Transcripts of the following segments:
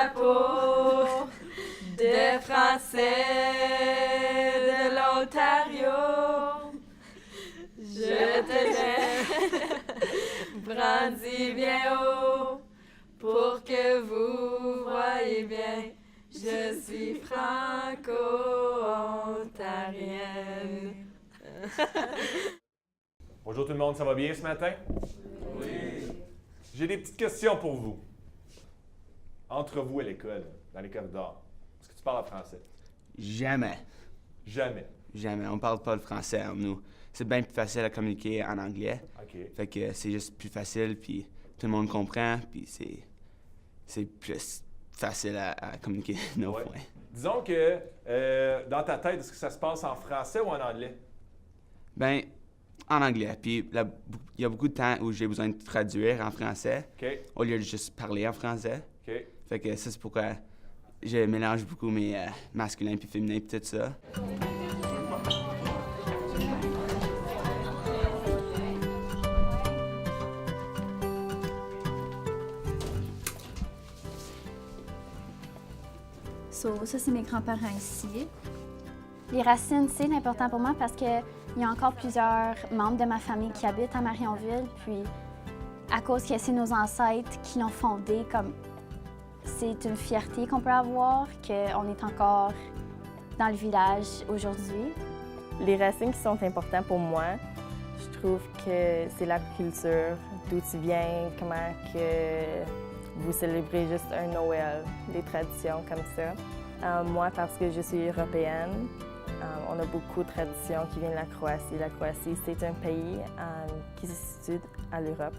chapeau de Français de l'Ontario. Je te lève, brandis bien haut, pour que vous voyez bien, je suis franco-ontarienne. Bonjour tout le monde, ça va bien ce matin? Oui. J'ai des petites questions pour vous. Entre vous et l'école, dans les corridors, est-ce que tu parles en français? Jamais. Jamais. Jamais. On parle pas le français entre nous. C'est bien plus facile à communiquer en anglais. OK. Fait que c'est juste plus facile, puis tout le monde comprend, puis c'est plus facile à communiquer nos Ouais. points. Disons que dans ta tête, est-ce que ça se passe en français ou en anglais? Ben, en anglais. Puis il y a beaucoup de temps où j'ai besoin de traduire en français, OK. au lieu de juste parler en français. OK. Fait que ça, c'est pourquoi je mélange beaucoup mes masculins puis féminins puis tout ça. Ça, c'est mes grands-parents ici. Les racines, c'est important pour moi parce qu'il y a encore plusieurs membres de ma famille qui habitent à Marionville. Puis, à cause que c'est nos ancêtres qui l'ont fondé, comme c'est une fierté qu'on peut avoir qu'on est encore dans le village aujourd'hui. Les racines qui sont importantes pour moi, je trouve que c'est la culture, d'où tu viens, comment que vous célébrez juste un Noël, des traditions comme ça. Moi, parce que je suis européenne, on a beaucoup de traditions qui viennent de la Croatie. La Croatie, c'est un pays qui se situe à l'Europe.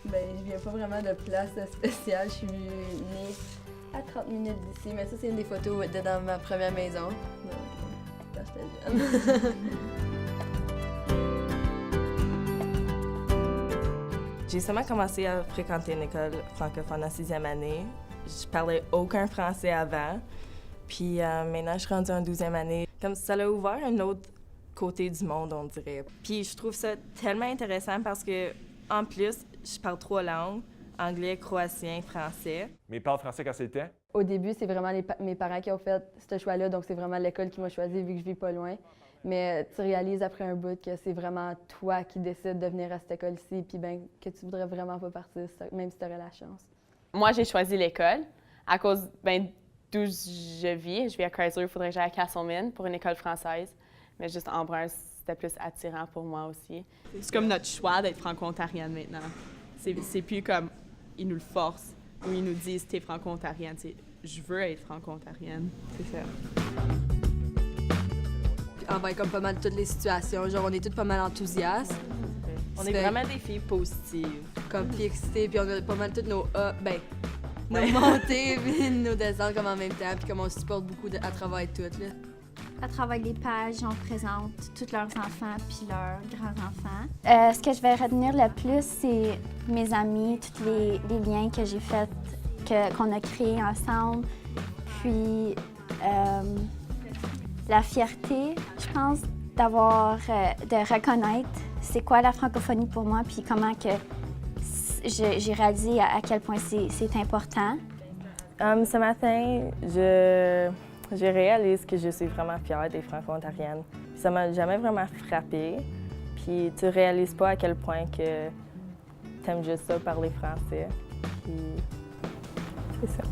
Ben, je viens pas vraiment de place spéciale. Je suis née à 30 minutes d'ici, mais ça, c'est une des photos de dans ma première maison. Donc, quand j'étais jeune. J'ai seulement commencé à fréquenter une école francophone en 6e année. Je parlais aucun français avant. Puis maintenant, je suis rendue en 12e année. Comme ça a ouvert un autre côté du monde, on dirait. Puis je trouve ça tellement intéressant parce que, en plus, je parle 3 langues, anglais, croatien, français. Mais ils parlent français quand c'est le temps? Au début, c'est vraiment mes parents qui ont fait ce choix-là, donc c'est vraiment l'école qui m'a choisi vu que je vis pas loin. Mais tu réalises après un bout que c'est vraiment toi qui décides de venir à cette école-ci, puis ben que tu voudrais vraiment pas partir, même si tu aurais la chance. Moi, j'ai choisi l'école à cause d'où je vis. Je vis à Chrysler, il faudrait que j'aille à Castleman pour une école française. Mais juste Embrun, c'était plus attirant pour moi aussi. C'est comme notre choix d'être franco-ontarienne maintenant. C'est plus comme ils nous le forcent ou ils nous disent t'es franco-ontarienne. Je veux être franco-ontarienne. C'est ça. Envers comme pas mal toutes les situations, genre on est toutes pas mal enthousiastes. On est vraiment des filles positives. Comme puis excitées, puis on a pas mal toutes nos nos montées puis nos descentes comme en même temps, puis comme on se supporte beaucoup à travers toutes là. À travers les pages, on présente tous leurs enfants puis leurs grands-enfants. Ce que je vais retenir le plus, c'est mes amis, tous les liens que j'ai faits, qu'on a créés ensemble. Puis la fierté, je pense, de reconnaître c'est quoi la francophonie pour moi, puis comment que j'ai réalisé à quel point c'est important. Ce matin, je réalise que je suis vraiment fière des franco-ontariennes. Ça m'a jamais vraiment frappée. Puis tu réalises pas à quel point que t'aimes juste ça parler français. Puis c'est ça.